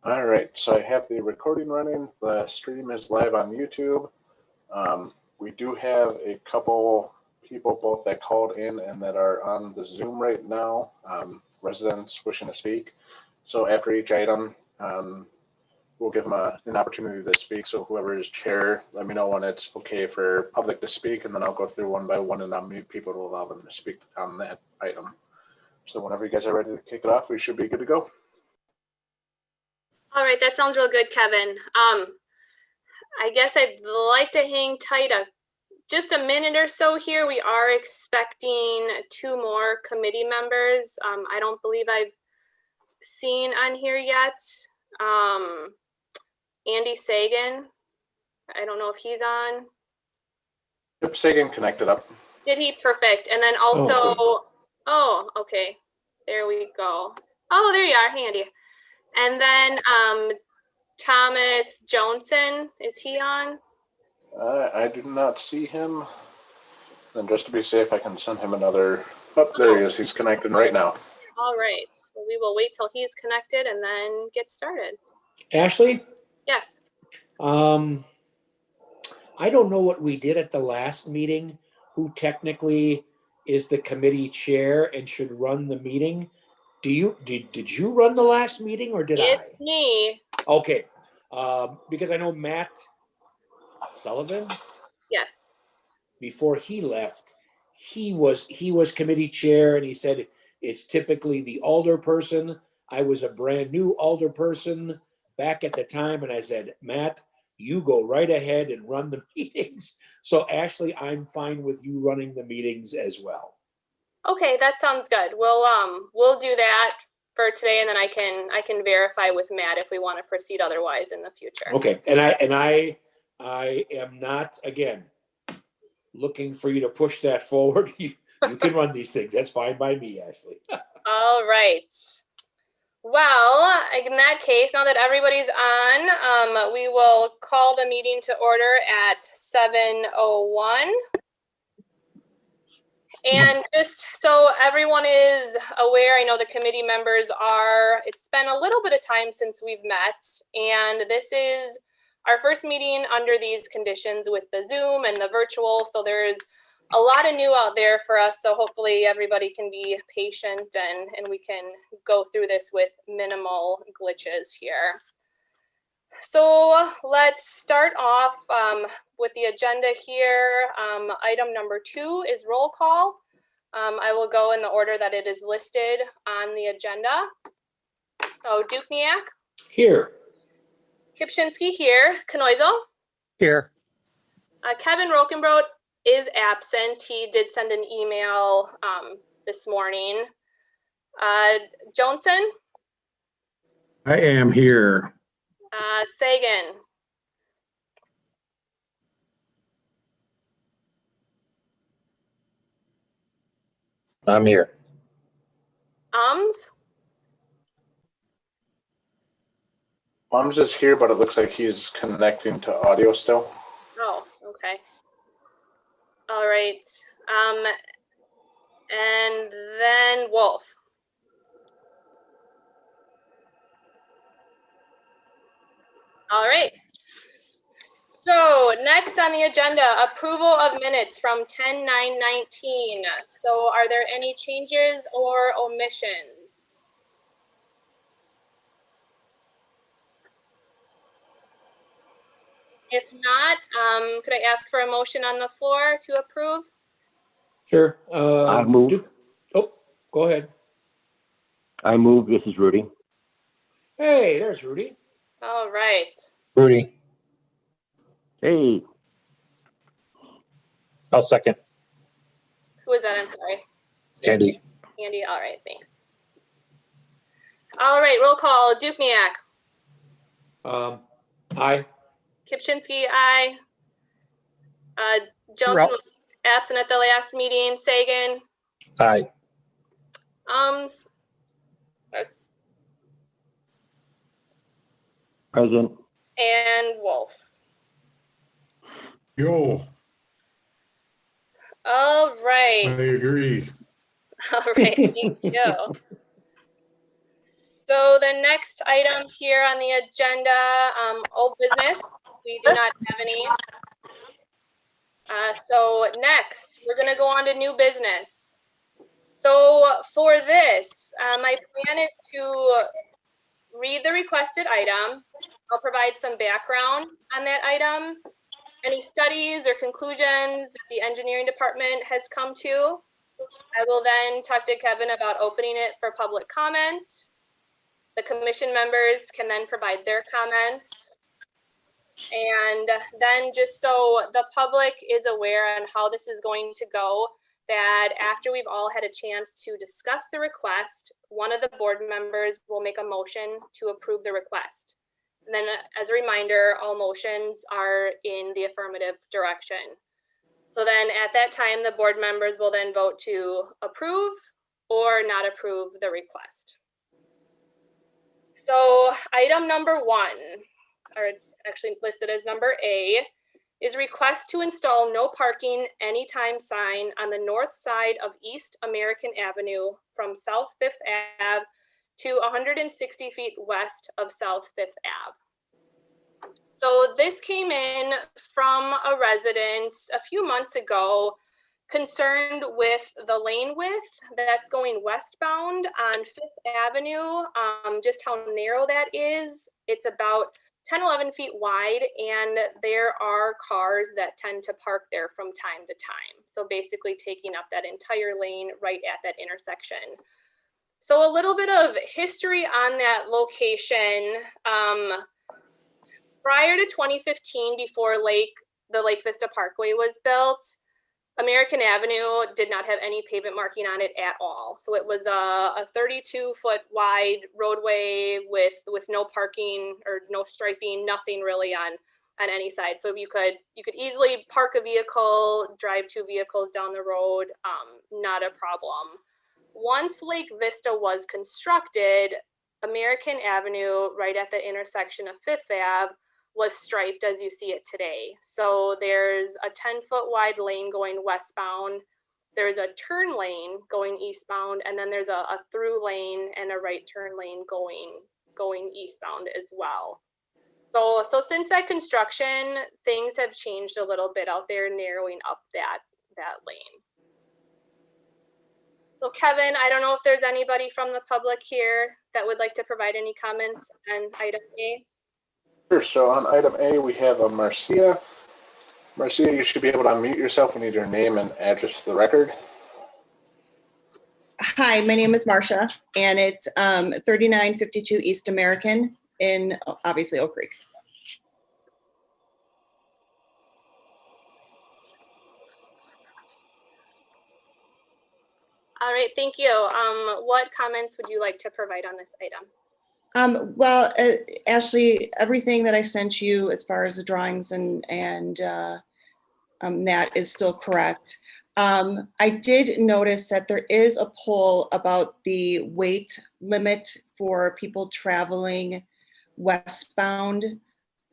All right, so I have the recording running. The stream is live on YouTube. We do have a couple people both that called in and that are on the Zoom right now, residents wishing to speak. So after each item, we'll give them an opportunity to speak. So whoever is chair, let me know when it's okay for public to speak, and then I'll go through one by one and unmute people to allow them to speak on that item. So whenever you guys are ready to kick it off, we should be good to go. All right, that sounds real good, Kevin. I guess I'd like to hang tight just a minute or so here. We are expecting 2 more committee members. I don't believe I've seen on here yet. Andy Sagan, I don't know if he's on. Yep, Sagan connected up. Did he? Perfect. And then also, okay, there we go. Oh, there you are, Andy. And then Thomas Johnson, is he on? I do not see him. And just to be safe, I can send him another. Oh, there he is. He's connected right now. All right. So we will wait till he's connected and then get started. Ashley? Yes. I don't know what we did at the last meeting, who technically is the committee chair and should run the meeting. Did you run the last meeting or did I? It's me. Okay. Because I know Matt Sullivan. Yes. Before he left, he was committee chair, and he said it's typically the alder person. I was a brand new alder person back at the time, and I said, Matt, you go right ahead and run the meetings. So Ashley, I'm fine with you running the meetings as well. Okay, that sounds good. We'll do that for today, and then I can verify with Matt if we want to proceed otherwise in the future. Okay, and I am not, again, looking for you to push that forward. You can run these things. That's fine by me, Ashley. All right. Well, in that case, now that everybody's on, we will call the meeting to order at 7:01. And just so everyone is aware, I know the committee members are, it's been a little bit of time since we've met, and this is our first meeting under these conditions with the Zoom and the virtual, so there's a lot of new out there for us, so hopefully everybody can be patient and we can go through this with minimal glitches here. So let's start off with the agenda here. Item number 2 is roll call. I will go in the order that it is listed on the agenda. So Dukniak. Here. Kipshinsky here. Knoisel. Here. Kevin Rokenbrot is absent. He did send an email this morning. Johnson. I am here. Sagan. I'm here. Ums is here, but it looks like he's connecting to audio still. Oh, okay. All right. And then Wolf. All right. So next on the agenda, approval of minutes from 10/9/19. So are there any changes or omissions? If not, could I ask for a motion on the floor to approve? Sure. I move. Go ahead. I move. This is Rudy. Hey, there's Rudy. All right. Rudy. Hey. I'll second. Who is that? I'm sorry. Andy. Andy. All right. Thanks. All right. Roll call. Dukniak. Aye. Kipshinsky, aye. Johnson was absent at the last meeting. Sagan. Aye. Present. And Wolf. Yo, All right. I agree. All right. Thank you. So the next item here on the agenda, old business, we do not have any. So next, we're gonna go on to new business. So for this, my plan is to read the requested item. I'll provide some background on that item, any studies or conclusions that the engineering department has come to. I will then talk to Kevin about opening it for public comment. The commission members can then provide their comments. And then just so the public is aware on how this is going to go, that after we've all had a chance to discuss the request, one of the board members will make a motion to approve the request. And then as a reminder, all motions are in the affirmative direction. So then at that time, the board members will then vote to approve or not approve the request. So item number 1, or it's actually listed as number A, is request to install no parking anytime sign on the north side of East American Avenue from South 5th Ave to 160 feet west of South 5th Ave. So this came in from a resident a few months ago concerned with the lane width that's going westbound on 5th Avenue, just how narrow that is. It's about 10, 11 feet wide, and there are cars that tend to park there from time to time. So basically taking up that entire lane right at that intersection. So a little bit of history on that location. Prior to 2015, before the Lake Vista Parkway was built, American Avenue did not have any pavement marking on it at all. So it was a 32-foot wide roadway with no parking or no striping, nothing really on any side. So you could easily park a vehicle, drive 2 vehicles down the road, not a problem. Once Lake Vista was constructed, American Avenue, right at the intersection of 5th Ave, was striped as you see it today. So there's a 10-foot wide lane going westbound. There's a turn lane going eastbound, and then there's a through lane and a right turn lane going eastbound as well. So since that construction, things have changed a little bit out there, narrowing up that lane. So Kevin, I don't know if there's anybody from the public here that would like to provide any comments on item A. Sure. So on item A, we have a Marcia. Marcia, you should be able to unmute yourself. We need your name and address for the record. Hi, my name is Marcia, and it's 3952 East American in, obviously, Oak Creek. All right, thank you. What comments would you like to provide on this item? Well, Ashley, everything that I sent you as far as the drawings and that is still correct. I did notice that there is a poll about the weight limit for people traveling westbound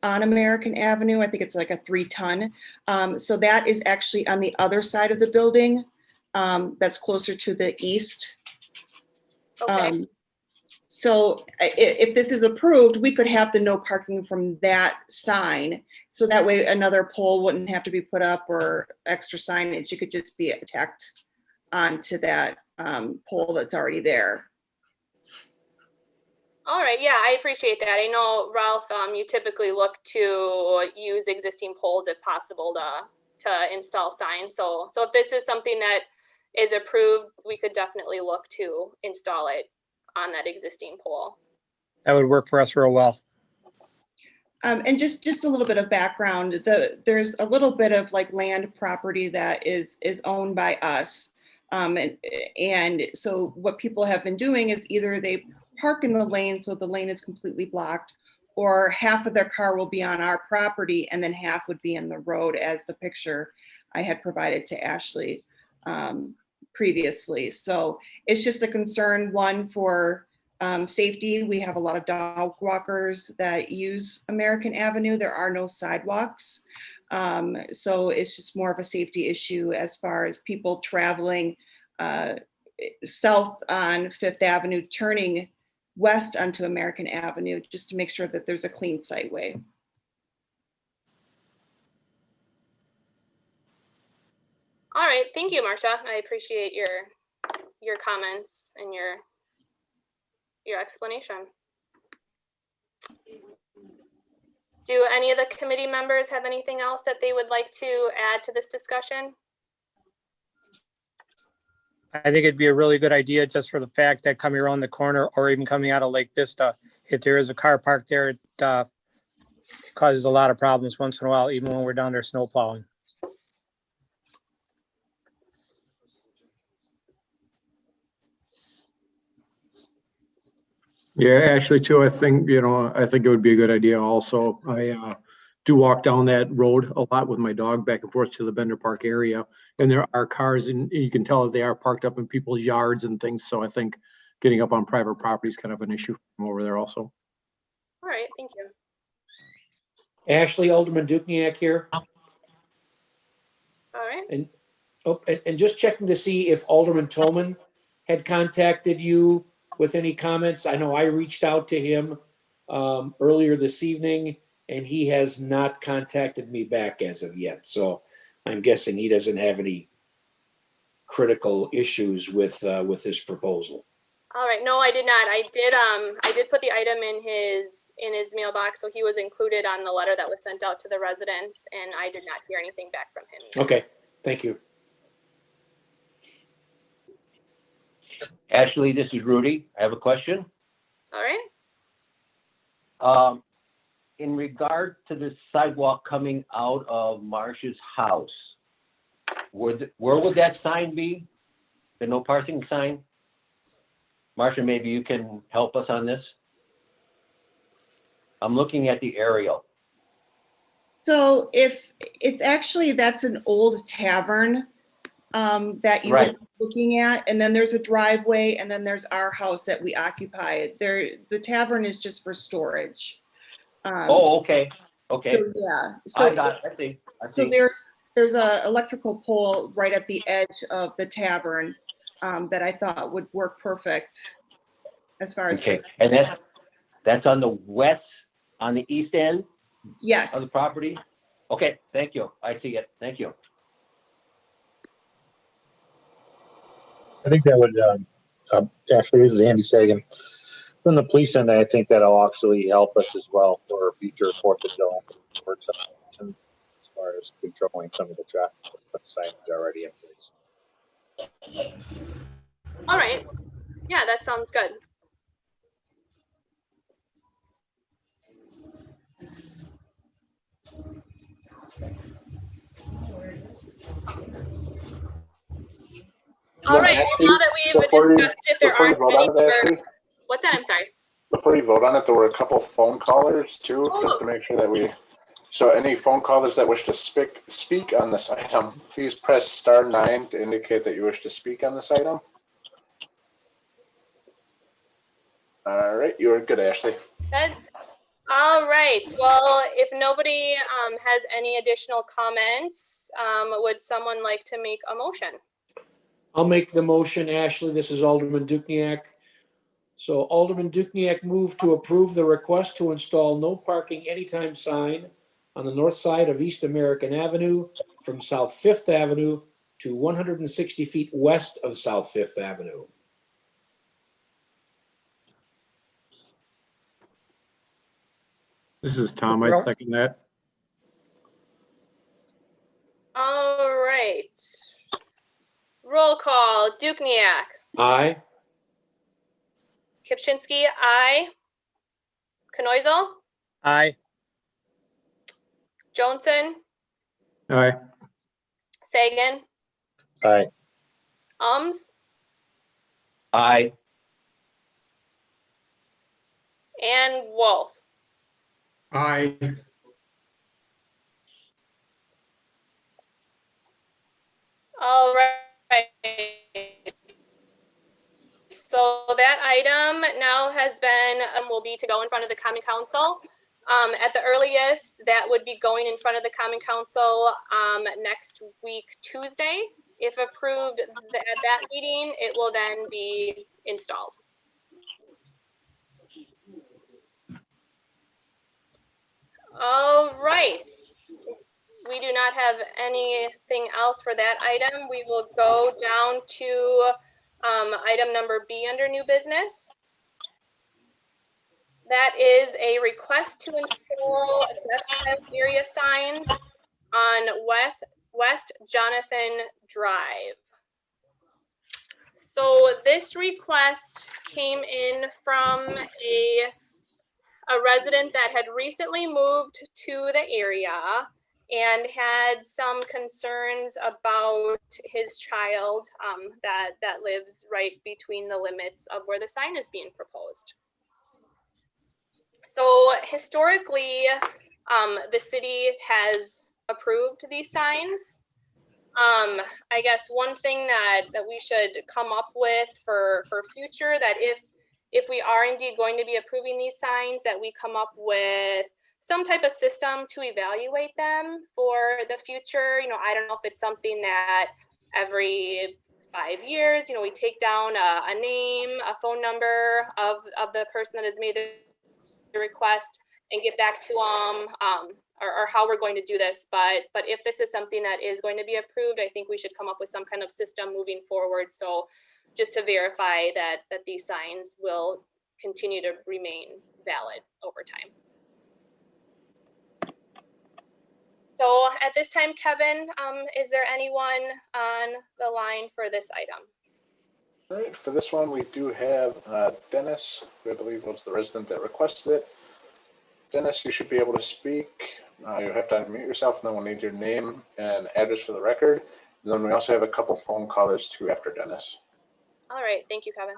on American Avenue. I think it's like a 3-ton. So that is actually on the other side of the building. That's closer to the east. Okay. So if this is approved, we could have the no parking from that sign. So that way another pole wouldn't have to be put up or extra signage. You could just be tacked onto that pole that's already there. All right, yeah, I appreciate that. I know, Ralph, you typically look to use existing poles if possible to install signs. So if this is something that is approved, we could definitely look to install it on that existing pole. That would work for us real well. And just a little bit of background, there's a little bit of like land property that is owned by us. And so what people have been doing is either they park in the lane so the lane is completely blocked, or half of their car will be on our property and then half would be in the road, as the picture I had provided to Ashley previously. So it's just a concern, one, for safety. We have a lot of dog walkers that use American Avenue. There are no sidewalks. So it's just more of a safety issue as far as people traveling south on 5th Avenue, turning west onto American Avenue, just to make sure that there's a clean sightway. All right, thank you, Marcia. I appreciate your comments and your explanation. Do any of the committee members have anything else that they would like to add to this discussion? I think it'd be a really good idea just for the fact that coming around the corner or even coming out of Lake Vista, if there is a car parked there, it causes a lot of problems once in a while, even when we're down there snow plowing. Yeah, Ashley, too, I think, I think it would be a good idea also. I do walk down that road a lot with my dog back and forth to the Bender Park area. And there are cars and you can tell that they are parked up in people's yards and things. So I think getting up on private property is kind of an issue from over there also. All right, thank you. Ashley, Alderman Dukniak here. All right. And just checking to see if Alderman Toman had contacted you with any comments. I know I reached out to him earlier this evening and he has not contacted me back as of yet. So I'm guessing he doesn't have any critical issues with this proposal. All right. No, I did not. I did put the item in his mailbox, so he was included on the letter that was sent out to the residents, and I did not hear anything back from him either. Okay, thank you. Ashley, this is Rudy. I have a question. All right. In regard to the sidewalk coming out of Marcia's house, where would that sign be? The no parking sign? Marcia, maybe you can help us on this. I'm looking at the aerial. So if it's actually, that's an old tavern that you Right. would be looking at, and then there's a driveway, and then there's our house that we occupy. The tavern is just for storage. Oh, okay. Okay. So, yeah. I see. So there's a electrical pole right at the edge of the tavern that I thought would work perfect as far as. Okay, and that's on the east end of the Yes. property? Okay, thank you. I see it. Thank you. I think that would, actually, this is Andy Sagan. From the police end, I think that'll actually help us as well for future 4th of July works as far as controlling some of the traffic with signs already in place. All right. Yeah, that sounds good. All right. Actually, Now that we've discussed if there aren't any more. What's that? I'm sorry. Before you vote on it, there were a couple phone callers too, just to make sure that so any phone callers that wish to speak on this item, please press *9 to indicate that you wish to speak on this item. All right, you are good, Ashley. Good. All right. Well, if nobody has any additional comments, would someone like to make a motion? I'll make the motion, Ashley. This is Alderman Dukniak. So Alderman Dukniak moved to approve the request to install no parking anytime sign on the north side of East American Avenue from South Fifth Avenue to 160 feet west of South Fifth Avenue. This is Tom. I'd second that. All right. Roll call. Dukniak. Aye. Kipchinsky, aye. Knoisel. Aye. Johnson. Aye. Sagan. Aye. Aye. And Wolf. Aye. All right. So that item now has been, will be to go in front of the Common Council. At the earliest, that would be going in front of the Common Council next week, Tuesday. If approved at that meeting, it will then be installed. All right. We do not have anything else for that item. We will go down to item number B under new business. That is a request to install deaf child area signs on West Jonathan Drive. So this request came in from a resident that had recently moved to the area and had some concerns about his child that lives right between the limits of where the sign is being proposed. So historically, the city has approved these signs. I guess one thing that we should come up with for future, that if we are indeed going to be approving these signs, that we come up with some type of system to evaluate them for the future. You know, I don't know if it's something that every 5 years, you know, we take down a name, a phone number of the person that has made the request and get back to them, or how we're going to do this. But if this is something that is going to be approved, I think we should come up with some kind of system moving forward. So just to verify that these signs will continue to remain valid over time. So at this time, Kevin, is there anyone on the line for this item? All right, for this one, we do have Dennis, who I believe was the resident that requested it. Dennis, you should be able to speak. You'll have to unmute yourself, and then we'll need your name and address for the record. And then we also have a couple phone callers too after Dennis. All right, thank you, Kevin.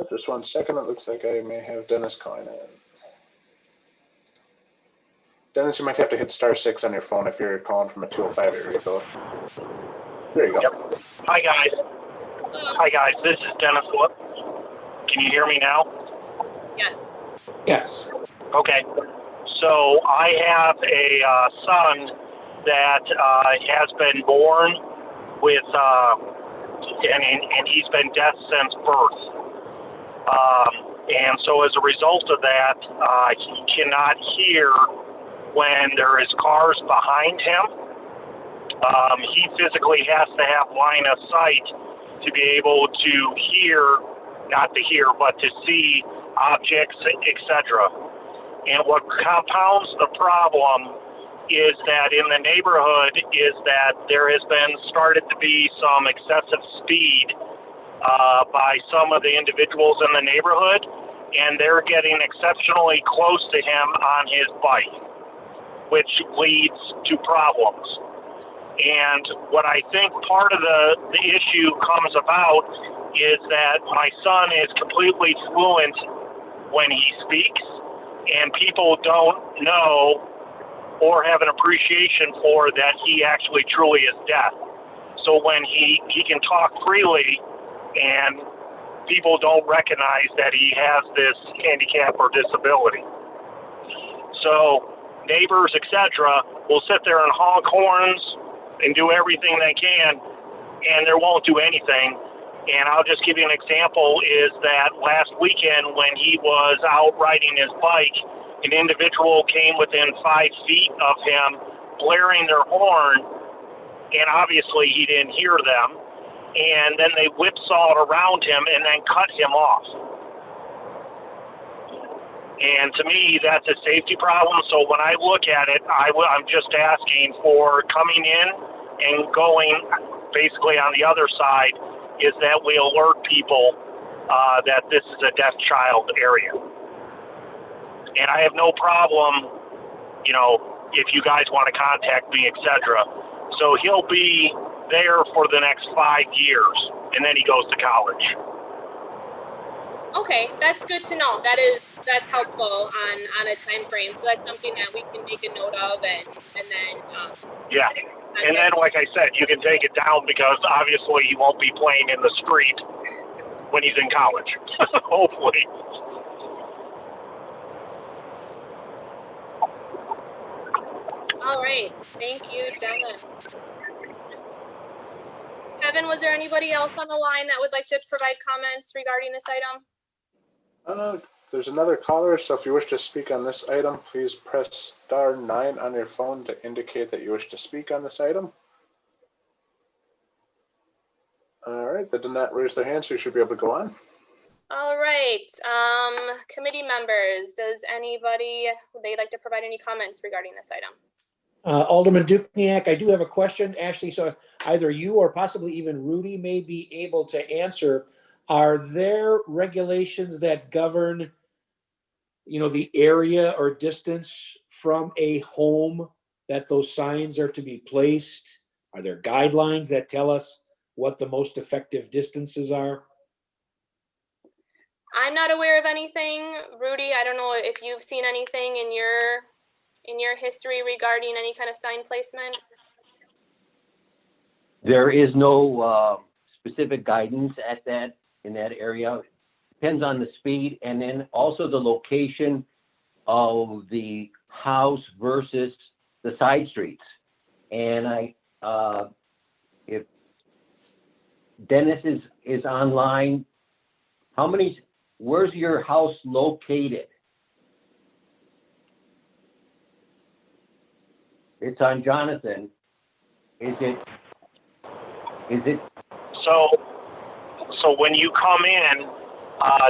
Just 1 second. It looks like I may have Dennis calling in. Dennis, you might have to hit *6 on your phone if you're calling from a 205 area code. There you go. Yep. Hi, guys. Hi, guys. This is Dennis Wood. Can you hear me now? Yes. Yes. Okay. So I have a son that has been born with, and he's been deaf since birth. And so as a result of that, he cannot hear when there is cars behind him. He physically has to have line of sight to be able to hear, not to hear, but to see objects, etc. And what compounds the problem is that in the neighborhood is that there has been started to be some excessive speed by some of the individuals in the neighborhood, and they're getting exceptionally close to him on his bike, which leads to problems. And what I think part of the issue comes about is that my son is completely fluent when he speaks, and people don't know or have an appreciation for that he actually truly is deaf. So when he can talk freely, and people don't recognize that he has this handicap or disability. So neighbors, etc., will sit there and honk horns and do everything they can, and they won't do anything. And I'll just give you an example, is that last weekend when he was out riding his bike, an individual came within 5 feet of him, blaring their horn, and obviously he didn't hear them. And then they whipsawed around him and then cut him off. And to me, that's a safety problem. So when I look at it, I'm just asking for coming in and going basically on the other side is that we alert people that this is a deaf child area. And I have no problem, you know, if you guys want to contact me, etc. So he'll be there for the next 5 years, and then he goes to college. Okay, that's good to know. That's helpful on a time frame. So that's something that we can make a note of, and then yeah. And then, like I said, you can take it down because obviously he won't be playing in the street when he's in college. Hopefully. All right. Thank you, Dennis. Kevin, Kevin, was there anybody else on the line that would like to provide comments regarding this item? There's another caller, so if you wish to speak on this item, please press *9 on your phone to indicate that you wish to speak on this item. All right, they did not raise their hand, so you should be able to go on. All right, committee members, does anybody, would they like to provide any comments regarding this item? Alderman Dukniak, I do have a question, Ashley, so either you or possibly even Rudy may be able to answer. Are there regulations that govern, you know, the area or distance from a home that those signs are to be placed? Are there guidelines that tell us what the most effective distances are? I'm not aware of anything. Rudy, I don't know if you've seen anything in your history regarding any kind of sign placement. There is no specific guidance in that area. Depends on the speed and then also the location of the house versus the side streets. And if Dennis is online, where's your house located? It's on Jonathan. Is it? So when you come in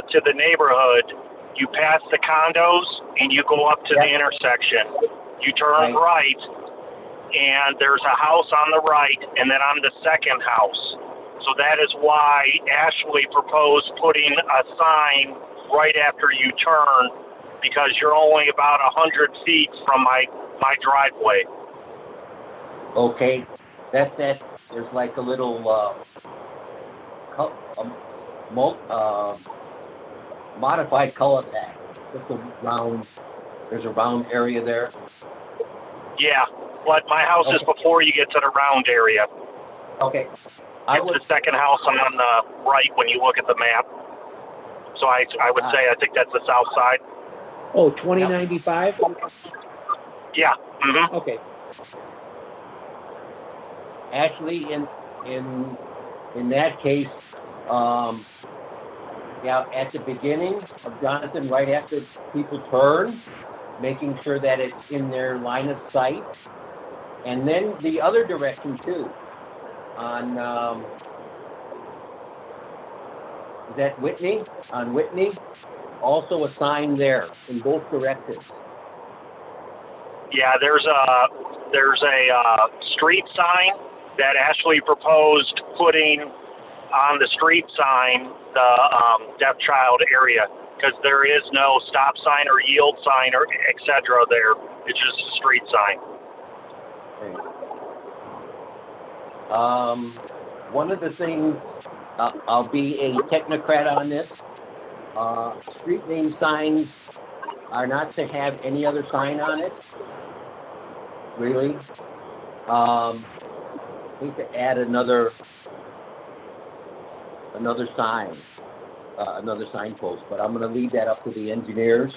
to the neighborhood, you pass the condos and you go up to the intersection. You turn right, and there's a house on the right, and then on the second house. So that is why Ashley proposed putting a sign right after you turn, because you're only about 100 feet from my driveway. Okay, there's like a little modified cul-de-sac. Just a round. There's a round area there. Yeah, but my house is before you get to the round area. Okay. It's the second house on the right when you look at the map. So I would say I think that's the south side. Oh, 2095? Yeah. Mm-hmm. Okay. Actually, in that case, at the beginning of Jonathan, right after people turn, making sure that it's in their line of sight, and then the other direction too. On is that Whitney? On Whitney, also a sign there in both directions. Yeah, there's a street sign that Ashley proposed putting on the street sign the deaf child area, because there is no stop sign or yield sign or etc. there. It's just a street sign. Okay. One of the things, I'll be a technocrat on this. Street name signs are not to have any other sign on it. Really. I need to add another sign, another signpost, but I'm going to leave that up to the engineers.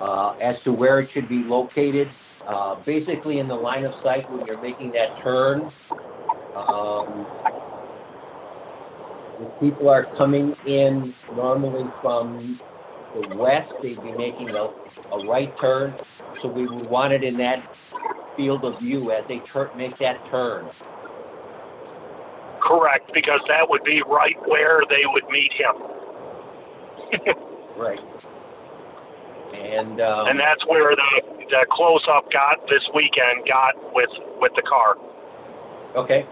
As to where it should be located, basically in the line of sight when you're making that turn. If people are coming in normally from the west, they'd be making a right turn. So we would want it in that field of view as they make that turn. Correct, because that would be right where they would meet him. Right. And that's where the close-up this weekend got with the car. Okay.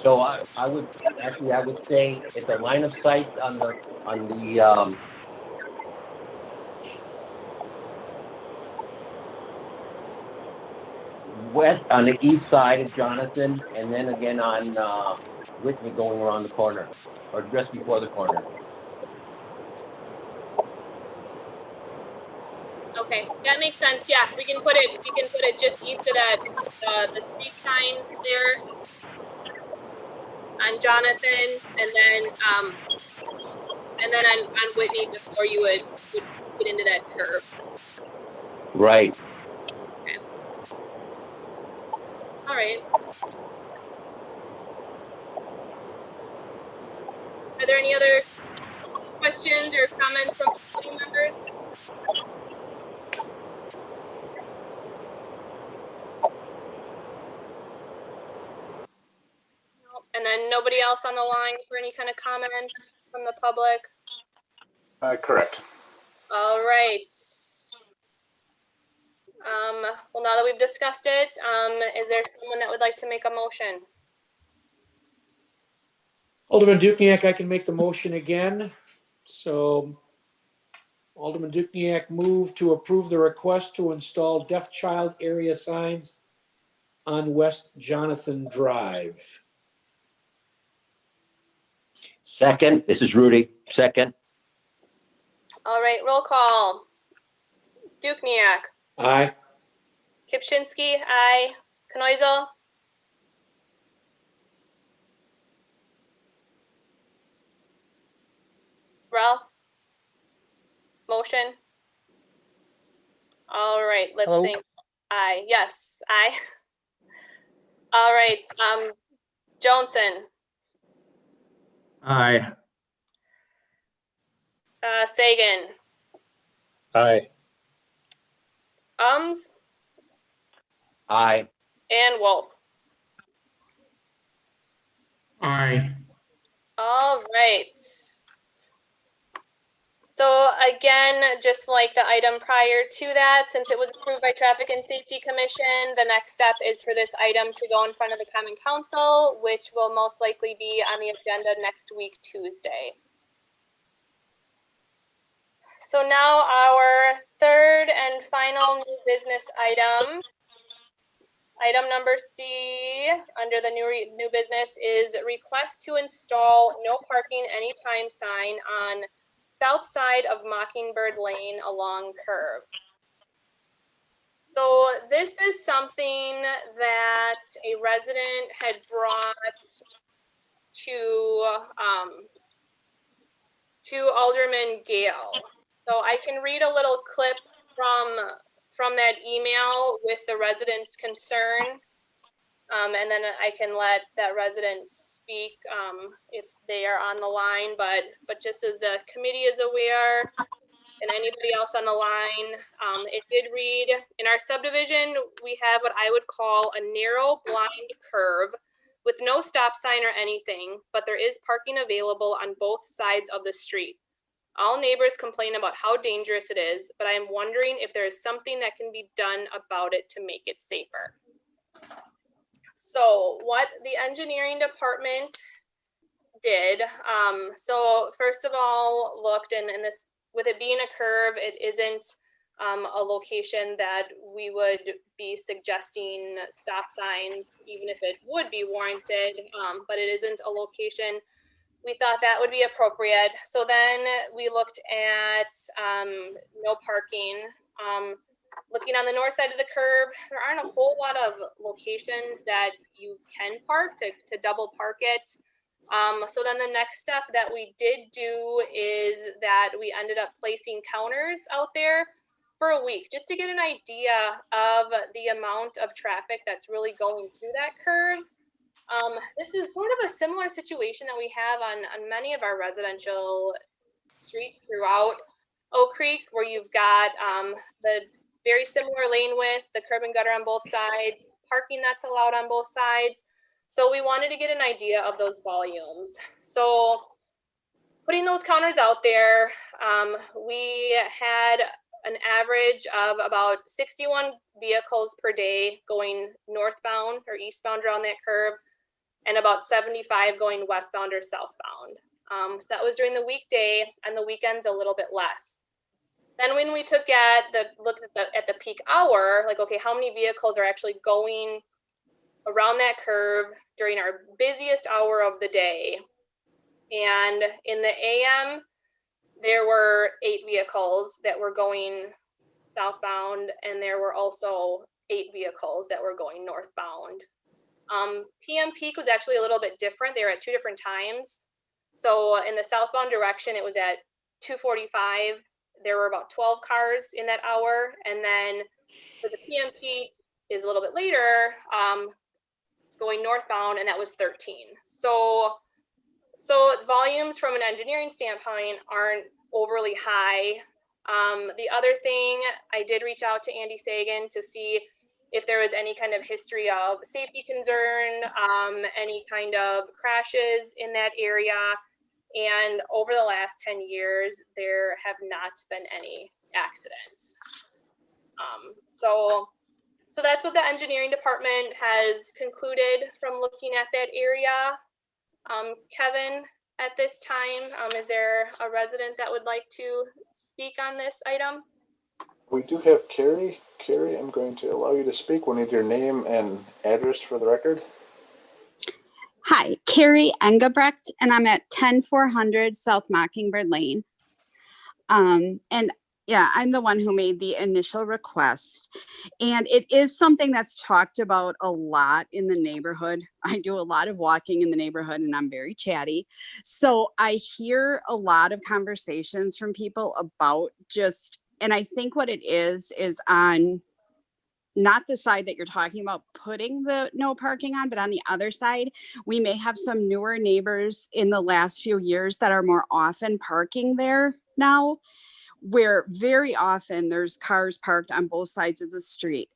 So I would say it's a line of sight on the west, on the east side of Jonathan, and then again on Whitney going around the corner, or just before the corner. Okay, that makes sense. Yeah, we can put it just east of that the street sign there on Jonathan, and then and then on Whitney before you would get into that curve. Right. All right. Are there any other questions or comments from the committee members? And then nobody else on the line for any kind of comment from the public? Correct. All right. Well, now that we've discussed it, is there someone that would like to make a motion? Alderman Dukniak, I can make the motion again. So Alderman Dukniak moved to approve the request to install deaf child area signs on West Jonathan Drive. Second, this is Rudy. Second. All right, roll call. Dukniak. Aye. Kipchinsky, aye. Knoisel. Ralph. Motion. All right, lip Hello? sync. Aye. Yes, aye. All right. Johnson. Aye. Sagan. Aye. Aye. And Wolf. Aye. All right. So again, just like the item prior to that, since it was approved by Traffic and Safety Commission, the next step is for this item to go in front of the Common Council, which will most likely be on the agenda next week, Tuesday. So now our third and final new business item. Item number C under the new business is request to install no parking anytime sign on south side of Mockingbird Lane along curve. So this is something that a resident had brought to Alderman Gale. So I can read a little clip from that email with the resident's concern. And then I can let that resident speak if they are on the line, but just as the committee is aware and anybody else on the line, it did read, in our subdivision, we have what I would call a narrow blind curve with no stop sign or anything, but there is parking available on both sides of the street. All neighbors complain about how dangerous it is, but I am wondering if there is something that can be done about it to make it safer. So what the engineering department did, so first of all, looked, and this, with it being a curve, it isn't a location that we would be suggesting stop signs, even if it would be warranted, but it isn't a location we thought that would be appropriate. So then we looked at no parking. Looking on the north side of the curb, there aren't a whole lot of locations that you can park to double park it. So then the next step that we did do is that we ended up placing counters out there for a week, just to get an idea of the amount of traffic that's really going through that curve. This is sort of a similar situation that we have on many of our residential streets throughout Oak Creek, where you've got the very similar lane width, the curb and gutter on both sides, parking that's allowed on both sides. So we wanted to get an idea of those volumes. So putting those counters out there, we had an average of about 61 vehicles per day going northbound or eastbound around that curve, and about 75 going westbound or southbound. So that was during the weekday, and the weekends a little bit less. Then when we looked at the peak hour, like, okay, how many vehicles are actually going around that curve during our busiest hour of the day? And in the AM, there were 8 vehicles that were going southbound, and there were also 8 vehicles that were going northbound. PM peak was actually a little bit different. They were at 2 different times. So in the southbound direction, it was at 2:45. There were about 12 cars in that hour. And then for the PM peak is a little bit later, going northbound, and that was 13. So volumes from an engineering standpoint aren't overly high. The other thing, I did reach out to Andy Sagan to see if there was any kind of history of safety concern, any kind of crashes in that area. And over the last 10 years, there have not been any accidents. So that's what the engineering department has concluded from looking at that area. Kevin, at this time, is there a resident that would like to speak on this item? We do have Carrie. Carrie, I'm going to allow you to speak. We'll need your name and address for the record. Hi, Carrie Engebrecht, and I'm at 10400 South Mockingbird Lane. And yeah, I'm the one who made the initial request. And it is something that's talked about a lot in the neighborhood. I do a lot of walking in the neighborhood and I'm very chatty. So I hear a lot of conversations from people about just, and I think what it is on not the side that you're talking about putting the no parking on, but on the other side, we may have some newer neighbors in the last few years that are more often parking there now, where very often there's cars parked on both sides of the street.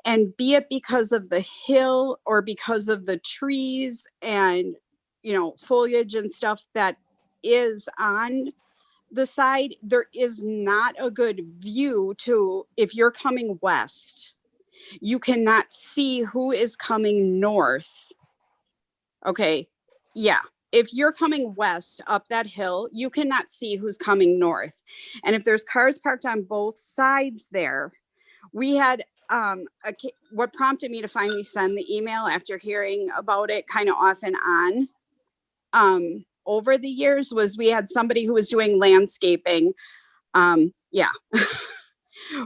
And be it because of the hill or because of the trees and, you know, foliage and stuff that is on the side, there is not a good view to, if you're coming west, you cannot see who is coming north. Okay. Yeah. If you're coming west up that hill, you cannot see who's coming north. And if there's cars parked on both sides there, we had what prompted me to finally send the email after hearing about it kind of off and on over the years was we had somebody who was doing landscaping. Yeah.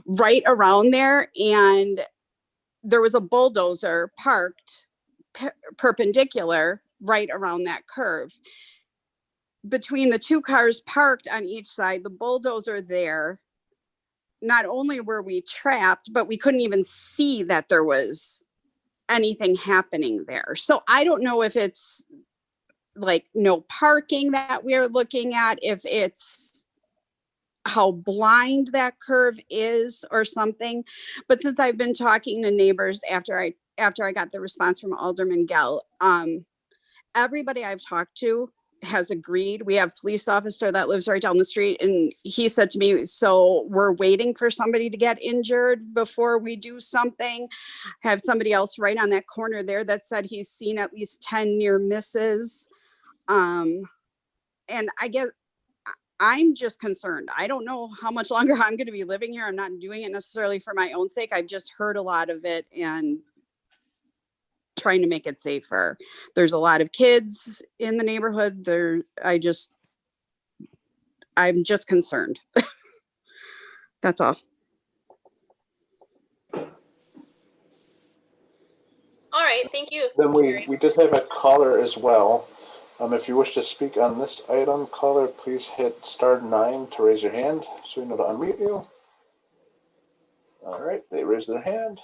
Right around there. And there was a bulldozer parked perpendicular right around that curve. Between the two cars parked on each side, the bulldozer there, not only were we trapped, but we couldn't even see that there was anything happening there. So I don't know if it's like no parking that we're looking at, if it's how blind that curve is or something. But since I've been talking to neighbors after I got the response from Alderman Gell, everybody I've talked to has agreed. We have a police officer that lives right down the street, and he said to me, so we're waiting for somebody to get injured before we do something. I have somebody else right on that corner there that said he's seen at least 10 near misses. And I guess I'm just concerned. I don't know how much longer I'm going to be living here. I'm not doing it necessarily for my own sake. I've just heard a lot of it and trying to make it safer. There's a lot of kids in the neighborhood. I'm just concerned. That's all. All right, thank you. Then we just have a caller as well. If you wish to speak on this item, caller, please hit *9 to raise your hand so we know to unmute you. All right, they raised their hand.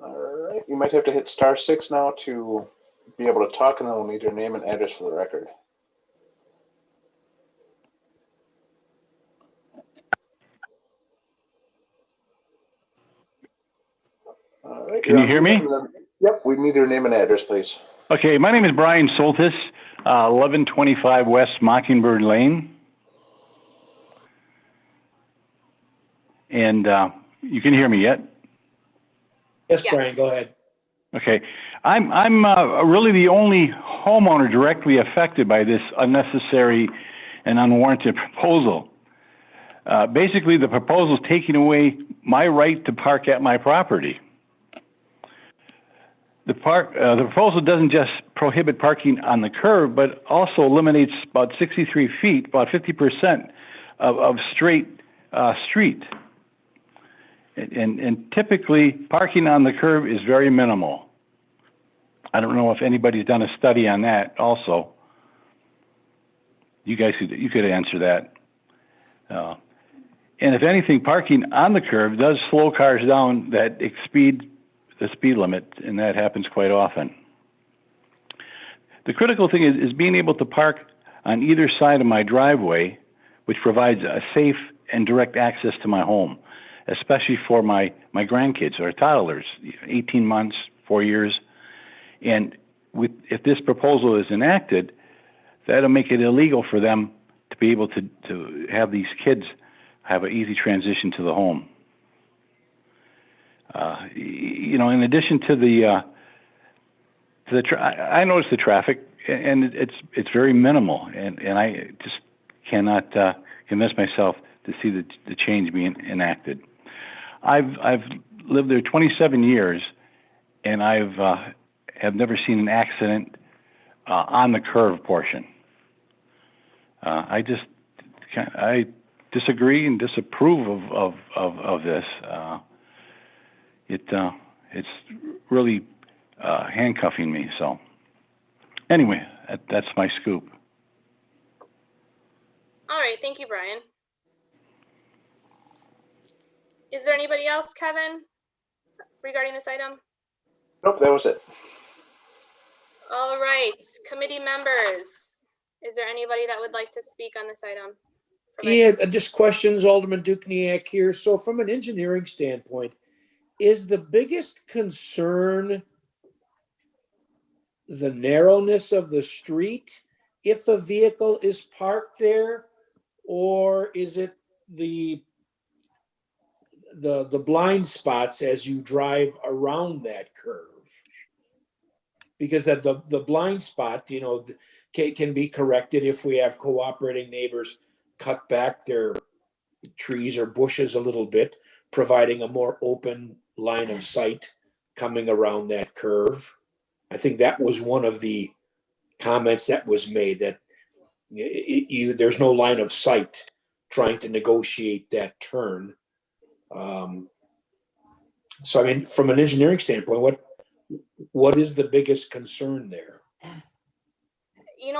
All right, you might have to hit *6 now to be able to talk, and then we'll need your name and address for the record. All right. Can you hear me? Yep, we need your name and address, please. Okay, my name is Brian Soltis, 1125 West Mockingbird Lane. And you can hear me yet? Yes, Yeah. Brian, go ahead. Okay, I'm really the only homeowner directly affected by this unnecessary and unwarranted proposal. Basically, the proposal is taking away my right to park at my property. The proposal doesn't just prohibit parking on the curb, but also eliminates about 63 feet, about 50% of straight street. And typically, parking on the curb is very minimal. I don't know if anybody's done a study on that also. You could answer that. And if anything, parking on the curb does slow cars down that exceed the speed limit, and that happens quite often. The critical thing is being able to park on either side of my driveway, which provides a safe and direct access to my home, especially for my grandkids or toddlers, 18 months, 4 years. And if this proposal is enacted, that'll make it illegal for them to be able to have these kids have an easy transition to the home. In addition to I notice the traffic, and it's very minimal, and I just cannot convince myself to see the change being enacted. I've lived there 27 years, and have never seen an accident on the curve portion. I disagree and disapprove of this. It's really handcuffing me. So anyway, that's my scoop. All right, thank you, Brian. Is there anybody else, Kevin, regarding this item? Nope, that was it. All right, committee members. Is there anybody that would like to speak on this item? Yeah, just questions, Alderman Dukniak here. So from an engineering standpoint, is the biggest concern the narrowness of the street if a vehicle is parked there, or is it the blind spots as you drive around that curve? Because the blind spot, can be corrected if we have cooperating neighbors cut back their trees or bushes a little bit, providing a more open line of sight coming around that curve. I think that was one of the comments that was made, that there's no line of sight trying to negotiate that turn. So, I mean, from an engineering standpoint, what is the biggest concern there?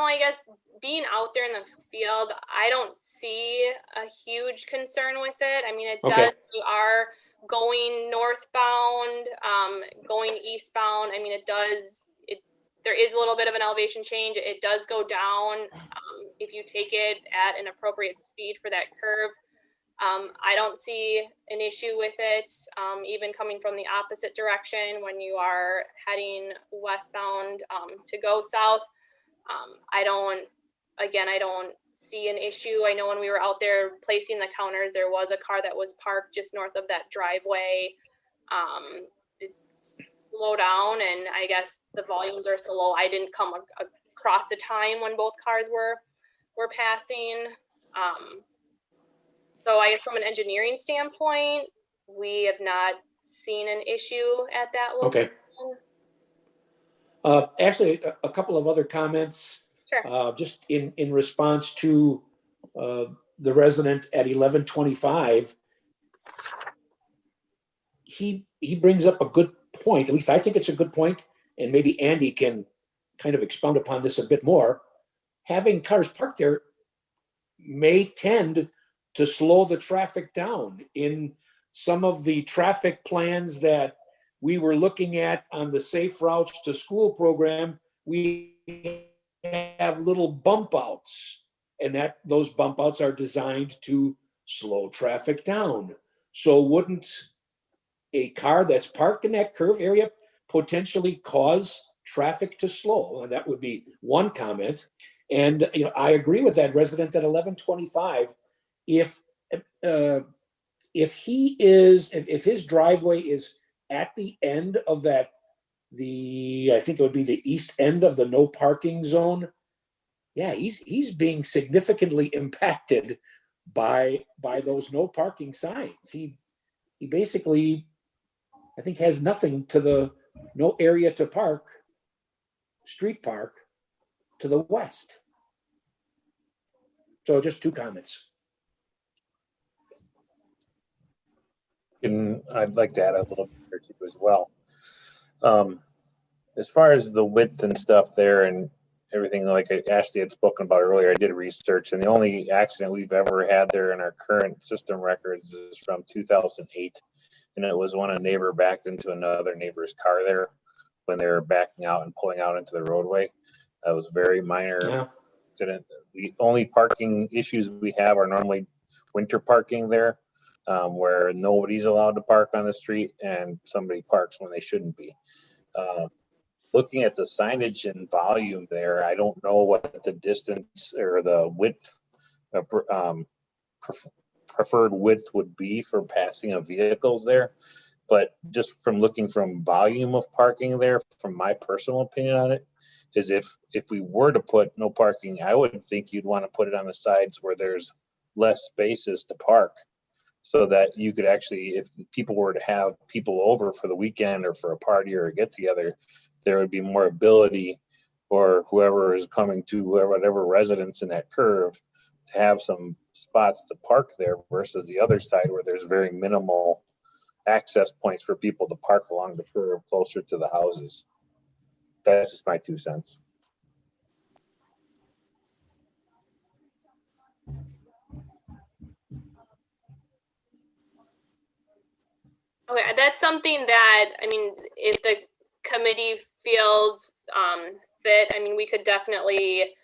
I guess being out there in the field, I don't see a huge concern with it. I mean, it does, you are going northbound, going eastbound. I mean, there is a little bit of an elevation change. It does go down if you take it at an appropriate speed for that curve. I don't see an issue with it, even coming from the opposite direction when you are heading westbound to go south. I don't see an issue. I know when we were out there placing the counters, there was a car that was parked just north of that driveway. It slowed down, and I guess the volumes are so low. I didn't come across a time when both cars were passing. So I guess from an engineering standpoint, we have not seen an issue at that location. Okay. Actually, a couple of other comments. Sure. Just in response to the resident at 1125, he brings up a good point. At least I think it's a good point, and maybe Andy can kind of expound upon this a bit more. Having cars parked there may tend to slow the traffic down. In some of the traffic plans that we were looking at on the Safe Routes to School program, we have little bump outs, and those bump outs are designed to slow traffic down. So wouldn't a car that's parked in that curve area potentially cause traffic to slow? And that would be one comment. And I agree with that resident at 1125. If his driveway is at the end of I think it would be the east end of the no parking zone. Yeah, he's being significantly impacted by those no parking signs. He basically, I think, has nothing to the no area to park, street park to the west. So just two comments. And I'd like to add a little bit or two as well. As far as the width and stuff there, and everything like Ashley had spoken about earlier, I did research, and the only accident we've ever had there in our current system records is from 2008. And it was when a neighbor backed into another neighbor's car there when they were backing out and pulling out into the roadway. That was very minor accident. The only parking issues we have are normally winter parking there, where nobody's allowed to park on the street and somebody parks when they shouldn't be. Looking at the signage and volume there, I don't know what the distance or the width of, preferred width would be for passing of vehicles there. But just from looking from volume of parking there, from my personal opinion on it, is if we were to put no parking, I would think you'd want to put it on the sides where there's less spaces to park, so that you could actually, if people were to have people over for the weekend or for a party or a get together, there would be more ability for whoever is coming to whatever residents in that curve to have some spots to park there versus the other side where there's very minimal access points for people to park along the curve closer to the houses. That's just my 2 cents. Okay, that's something that, I mean, if the committee feels fit, I mean, we could definitely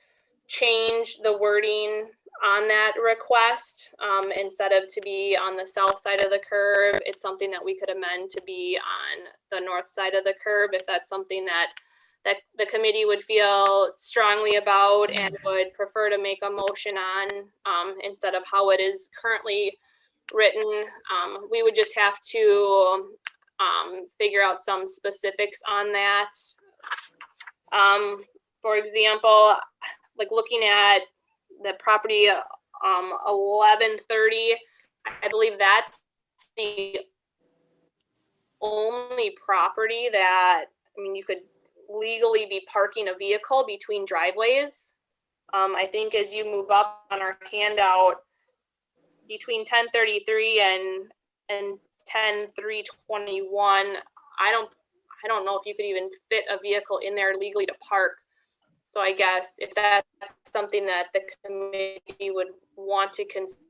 change the wording on that request. Instead of to be on the south side of the curb, it's something that we could amend to be on the north side of the curb, if that's something that the committee would feel strongly about and would prefer to make a motion on, instead of how it is currently written. We would just have to figure out some specifics on that. For example, like looking at the property 1130, I believe that's the only property that, I mean, you could legally be parking a vehicle between driveways. I think as you move up on our handout, between 1033 and 10321, I don't know if you could even fit a vehicle in there legally to park. So I guess if that's something that the committee would want to consider.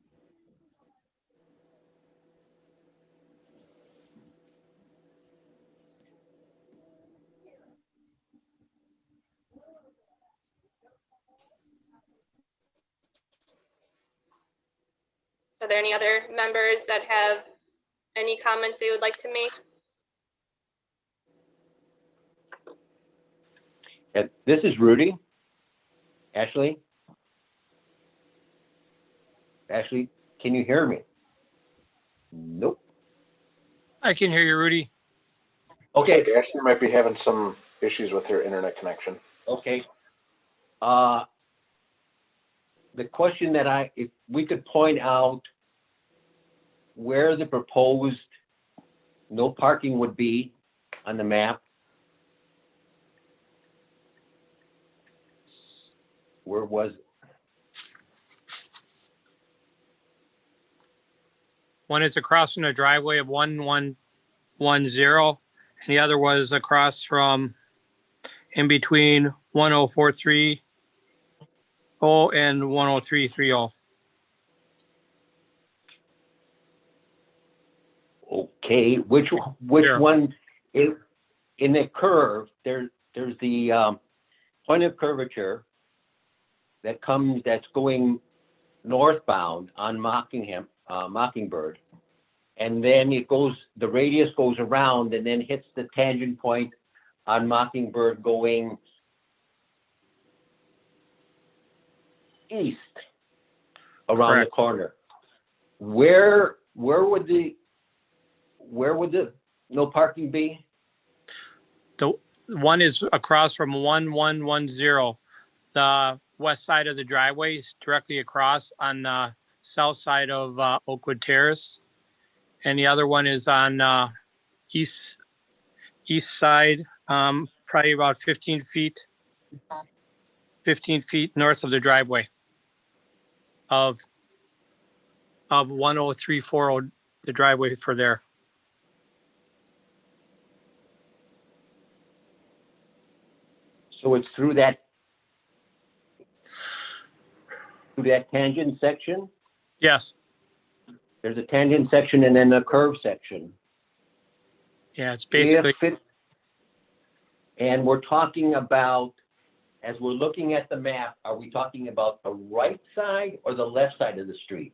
So are there any other members that have any comments they would like to make? This is Rudy. Ashley? Ashley, can you hear me? Nope. I can hear you, Rudy. Okay. Looks like Ashley might be having some issues with her internet connection. Okay. The question that if we could point out where the proposed no parking would be on the map. Where was it? One is across from the driveway of 1110, and the other was across from in between 10430 and 10330. Okay, which Sure. one in the curve? There's the point of curvature that's going northbound on Mockingbird, and then the radius goes around and then hits the tangent point on Mockingbird going east around Correct. the corner. Where would the no parking be? The one is across from 1110, the west side of the driveway, directly across on the south side of Oakwood Terrace. And the other one is on east side, probably about 15 feet north of the driveway of 10340, the driveway for there. So it's through that that tangent section? Yes. There's a tangent section and then a curve section. Yeah, it's basically. And we're talking about, as we're looking at the map, are we talking about the right side or the left side of the street?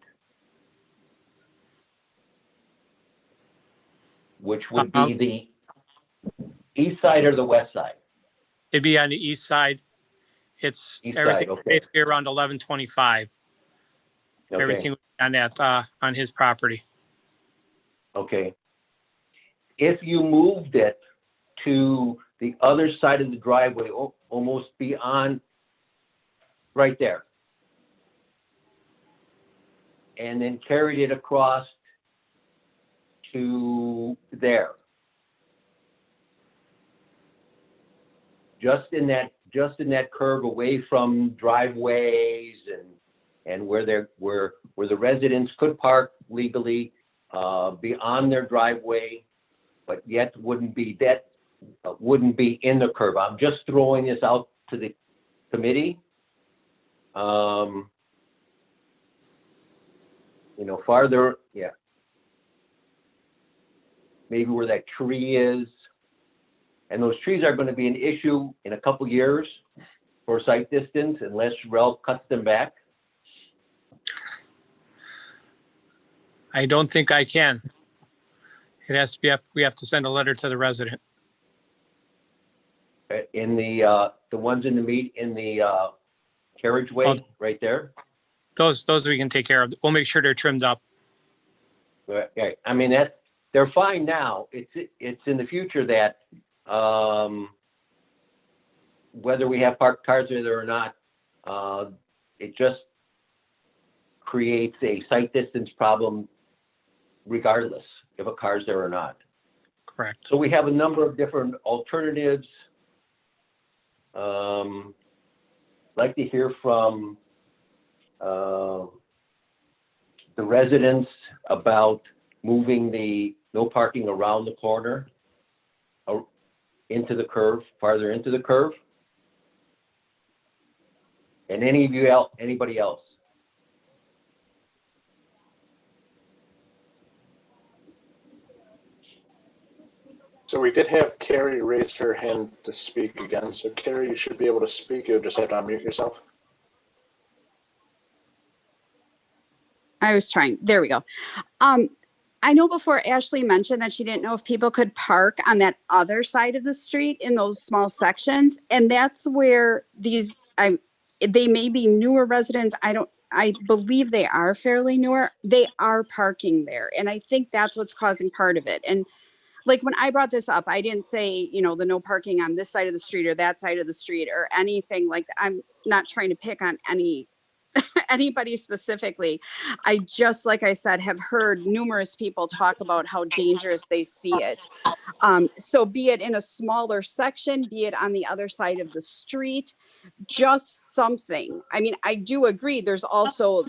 Which would be the east side or the west side? It'd be on the east side. It's East everything side, okay. basically around 1125. Okay. Everything on that on his property. Okay. If you moved it to the other side of the driveway, almost beyond, right there, and then carried it across to there, just in that curve away from driveways and where the residents could park legally beyond their driveway, but yet wouldn't be in the curve. I'm just throwing this out to the committee. Farther, yeah. Maybe where that tree is. And those trees are going to be an issue in a couple years for sight distance unless Ralph cuts them back. I don't think I can. It has to be up. We have to send a letter to the resident. In the ones in the carriageway right there. Those we can take care of. We'll make sure they're trimmed up. Okay. I mean, they're fine now. It's in the future that whether we have parked cars there or not, it just creates a sight distance problem regardless if a car's there or not. Correct. So we have a number of different alternatives. Like to hear from the residents about moving the no parking around the corner into the curve, farther into the curve. And anybody else? So we did have Carrie raise her hand to speak again. So Carrie, you should be able to speak. You'll just have to unmute yourself. I was trying. There we go. I know before Ashley mentioned that she didn't know if people could park on that other side of the street in those small sections. And that's where they may be newer residents. I believe they are fairly newer. They are parking there. And I think that's what's causing part of it. And like when I brought this up, I didn't say, the no parking on this side of the street or that side of the street or anything like that. I'm not trying to pick on anybody specifically. I just, like I said, have heard numerous people talk about how dangerous they see it. So be it in a smaller section, be it on the other side of the street, just something. I mean, I do agree. There's also,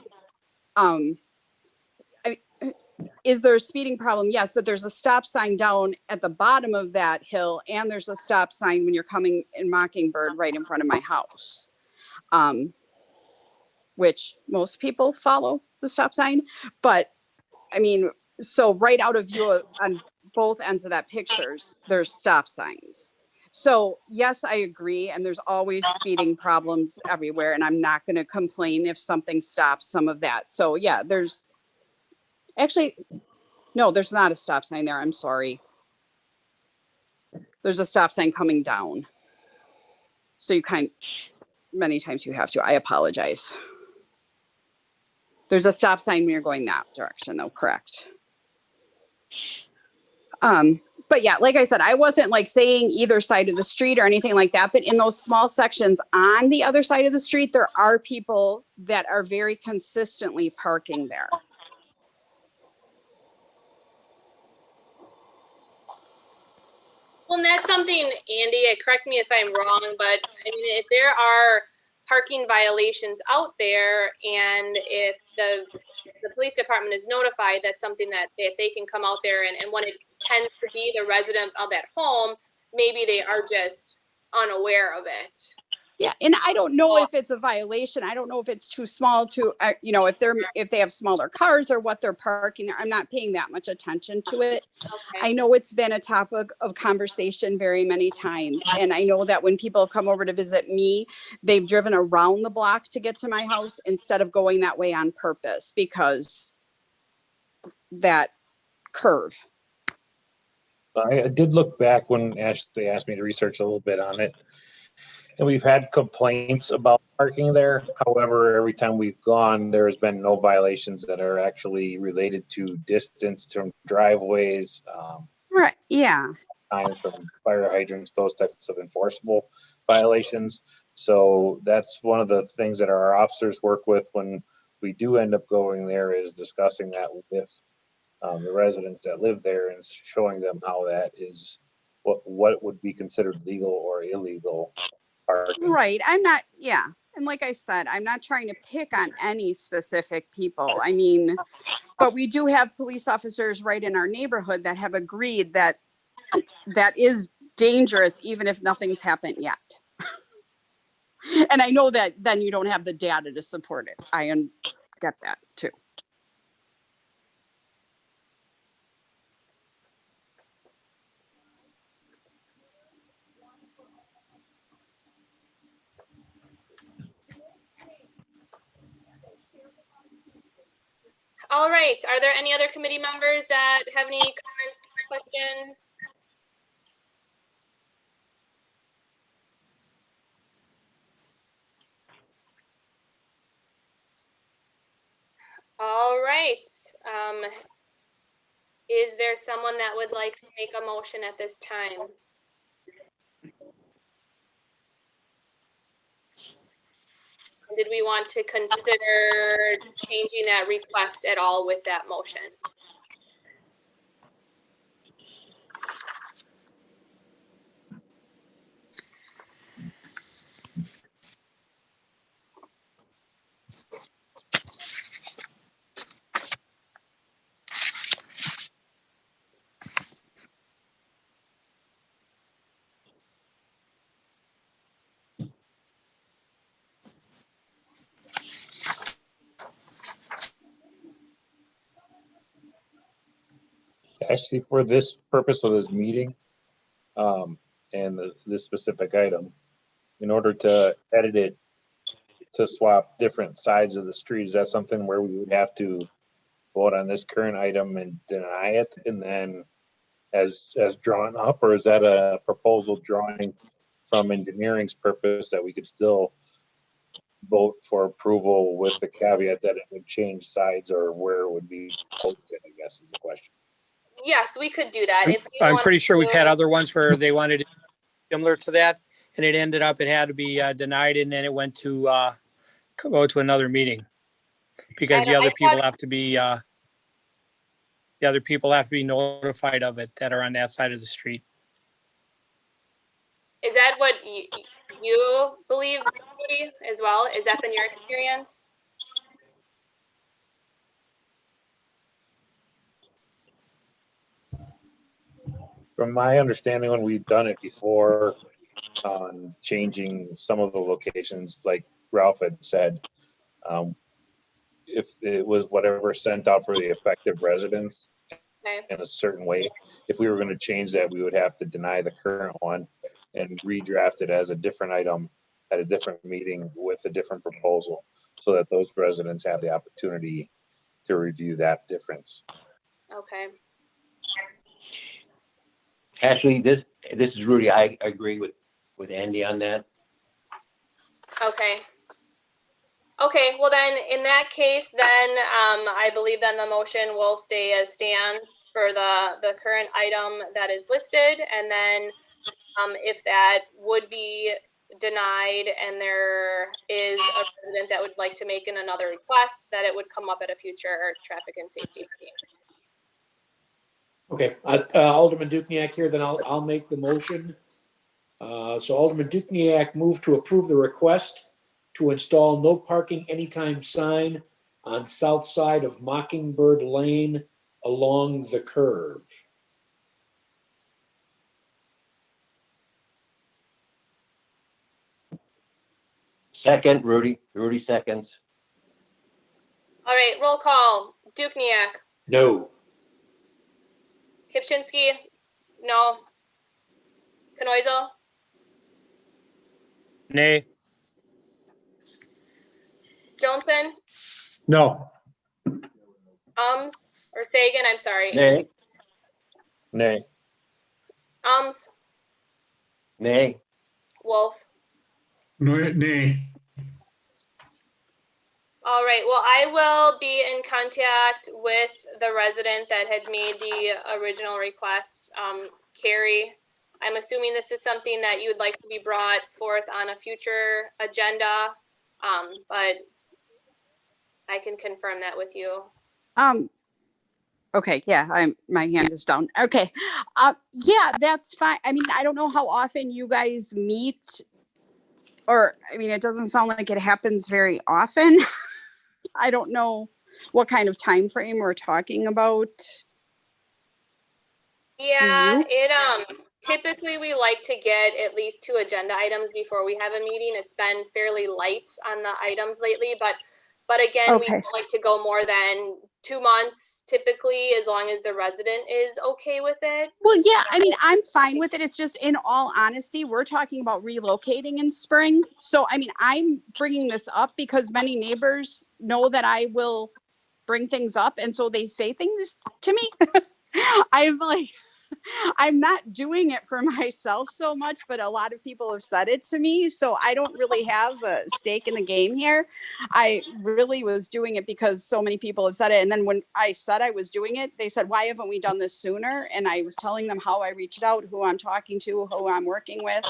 is there a speeding problem? Yes, but there's a stop sign down at the bottom of that hill. And there's a stop sign when you're coming in Mockingbird right in front of my house. Which most people follow the stop sign. But I mean, so right out of view on both ends of that pictures, there's stop signs. So yes, I agree. And there's always speeding problems everywhere. And I'm not going to complain if something stops some of that. So yeah, there's not a stop sign there. I'm sorry. There's a stop sign coming down. So many times you have to, I apologize. There's a stop sign when you're going that direction though, correct? But yeah, like I said, I wasn't like saying either side of the street or anything like that, but in those small sections on the other side of the street, there are people that are very consistently parking there. Well, and that's something, Andy, correct me if I'm wrong, but I mean, if there are parking violations out there and if the police department is notified, that's something that they can come out there and when it tends to be the resident of that home, maybe they are just unaware of it. Yeah, and I don't know if it's a violation. I don't know if it's too small to, you know, if they have smaller cars or what they're parking there. I'm not paying that much attention to it. Okay. I know it's been a topic of conversation very many times. And I know that when people have come over to visit me, they've driven around the block to get to my house instead of going that way on purpose because that curve. I did look back when Ashley asked me to research a little bit on it. And we've had complaints about parking there. However, every time we've gone, there's been no violations that are actually related to distance from driveways, Right, yeah. times from fire hydrants, those types of enforceable violations. So that's one of the things that our officers work with when we do end up going there, is discussing that with the residents that live there and showing them how that is, what would be considered legal or illegal parking. Right. I'm not, yeah. And like I said, I'm not trying to pick on any specific people. I mean, but we do have police officers right in our neighborhood that have agreed that that is dangerous, even if nothing's happened yet. And I know that then you don't have the data to support it. I get that too. All right. Are there any other committee members that have any comments, questions? All right. Is there someone that would like to make a motion at this time? Did we want to consider changing that request at all with that motion? Actually, for this purpose of this meeting, and this specific item, in order to edit it to swap different sides of the street, is that something where we would have to vote on this current item and deny it, and then as drawn up, or is that a proposal drawing from engineering's purpose that we could still vote for approval with the caveat that it would change sides or where it would be posted, I guess is the question. Yes, we could do that. If I'm pretty sure we've had other ones where they wanted it similar to that, and it ended up, it had to be denied, and then it went to go to another meeting because the other people have to be notified of it that are on that side of the street. Is that what you believe, Judy, as well? Is that been your experience? From my understanding, when we've done it before on changing some of the locations, like Ralph had said, if it was whatever sent out for the affected residents in a certain way, if we were going to change that, we would have to deny the current one and redraft it as a different item at a different meeting with a different proposal, so that those residents have the opportunity to review that difference. Okay. Ashley, this is Rudy. I agree with Andy on that. Okay. Okay, well then, in that case, then I believe then the motion will stay as stands for the current item that is listed, and then if that would be denied and there is a resident that would like to make another request, that it would come up at a future traffic and safety meeting. Okay, Alderman Dukniak here, then I'll make the motion. So Alderman Dukniak moved to approve the request to install no parking anytime sign on south side of Mockingbird Lane along the curve. Second, Rudy. Rudy seconds. All right, roll call. Dukniak, No. Kipchinsky, no. Kanoizel, Nay. Johnson, No. or Sagan, I'm sorry. Nay. Nay. Nay. Wolf. No, nay. All right, well, I will be in contact with the resident that had made the original request. Carrie, I'm assuming this is something that you would like to be brought forth on a future agenda, but I can confirm that with you. Okay, yeah, my hand is down. Okay. Yeah, that's fine. I mean, I don't know how often you guys meet, or I mean, it doesn't sound like it happens very often. I don't know what kind of time frame we're talking about. Yeah, typically we like to get at least 2 agenda items before we have a meeting. It's been fairly light on the items lately, but again, we Okay. don't like to go more than 2 months typically, as long as the resident is okay with it. Well, yeah, I mean, I'm fine with it. It's just, in all honesty, we're talking about relocating in spring. So, I mean, I'm bringing this up because many neighbors know that I will bring things up. And so they say things to me. I'm like, I'm not doing it for myself so much, but a lot of people have said it to me. So I don't really have a stake in the game here. I really was doing it because so many people have said it. And then when I said I was doing it, they said, why haven't we done this sooner? And I was telling them how I reached out, who I'm talking to, who I'm working with,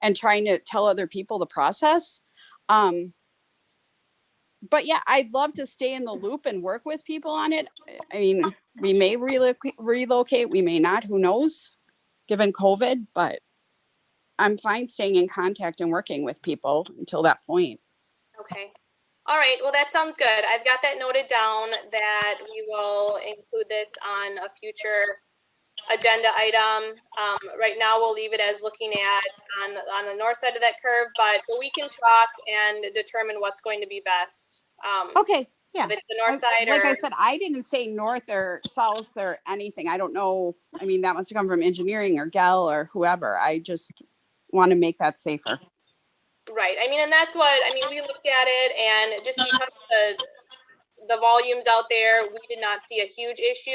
and trying to tell other people the process. But yeah, I'd love to stay in the loop and work with people on it. I mean, we may relocate, we may not, who knows, given COVID, but I'm fine staying in contact and working with people until that point. Okay. All right, well, that sounds good. I've got that noted down that we will include this on a future agenda item. Right now, we'll leave it as looking at on the north side of that curve, but we can talk and determine what's going to be best. Okay, yeah. If it's the north side, like or I said, I didn't say north or south or anything. I don't know. I mean, that must have come from engineering or Gel or whoever. I just want to make that safer. right. I mean, and that's what I mean. We looked at it, and just because the volumes out there, we did not see a huge issue.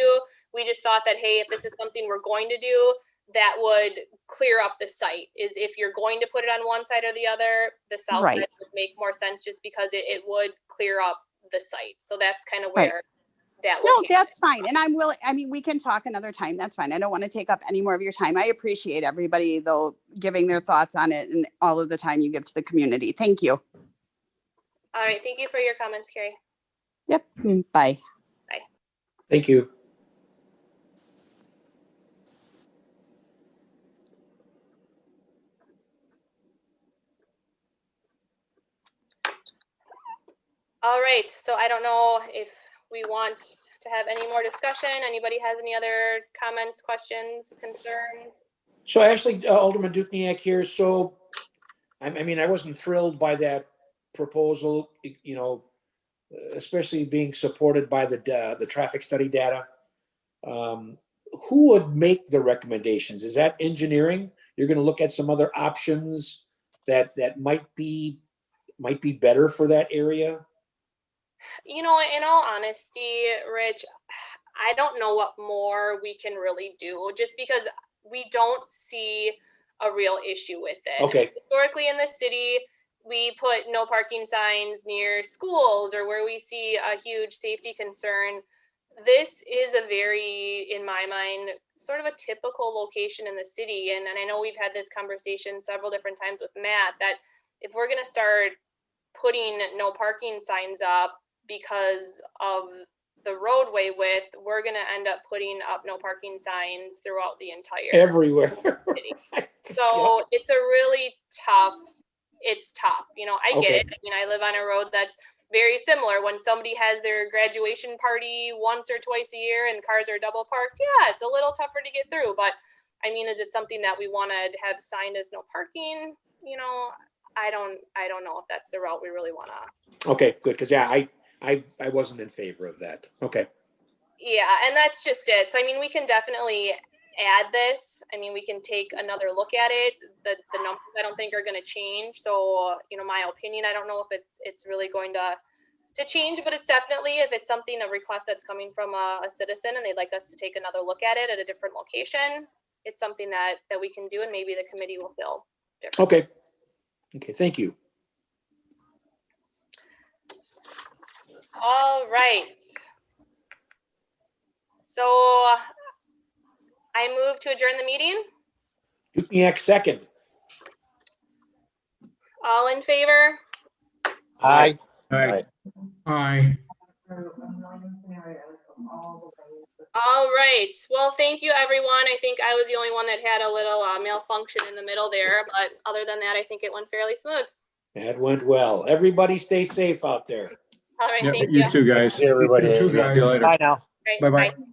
We just thought that, hey, if this is something we're going to do, that would clear up the site. Is if you're going to put it on one side or the other, the south Right. side would make more sense just because it would clear up the site. So that's kind of where that No, location. that's fine. And I'm willing, I mean, we can talk another time. That's fine. I don't want to take up any more of your time. I appreciate everybody though giving their thoughts on it and all of the time you give to the community. Thank you. All right. Thank you for your comments, Carrie. Yep. Bye. Thank you. All right. So I don't know if we want to have any more discussion. Anybody has any other comments, questions, concerns? So actually, Alderman Dukniak here. So, I mean, I wasn't thrilled by that proposal, you know, especially being supported by the traffic study data. Who would make the recommendations? Is that engineering? You're going to look at some other options that might be better for that area? You know, in all honesty, Rich, I don't know what more we can really do just because we don't see a real issue with it. Okay. Historically in the city, we put no parking signs near schools or where we see a huge safety concern. This is a very, in my mind, sort of a typical location in the city. And I know we've had this conversation several different times with Matt that if we're going to start putting no parking signs up because of the roadway width, we're going to end up putting up no parking signs throughout the entire Everywhere. city. So it's a really tough, it's tough. You know, I get it. I mean, I live on a road that's very similar. When somebody has their graduation party once or twice a year and cars are double parked, yeah, it's a little tougher to get through. But I mean, is it something that we want to have signed as no parking? You know, I don't know if that's the route we really want to. Okay, good, because yeah, I wasn't in favor of that. Okay. Yeah, and that's just it. So I mean, we can definitely add this. I mean, we can take another look at it. The numbers I don't think are going to change. So my opinion, I don't know if it's really going to change, but it's definitely, if it's something, a request that's coming from a citizen and they'd like us to take another look at it at a different location, it's something that we can do, and maybe the committee will feel different. Okay, thank you. All right. So I move to adjourn the meeting. Dukenyak, second. All in favor? Aye. Aye. All right. Well, thank you, everyone. I think I was the only one that had a little malfunction in the middle there, but other than that, I think it went fairly smooth. That went well. Everybody stay safe out there. All right. Yep, Thank you you. too, guys. See everybody. You too, guys. Bye now. Right, Bye-bye. bye.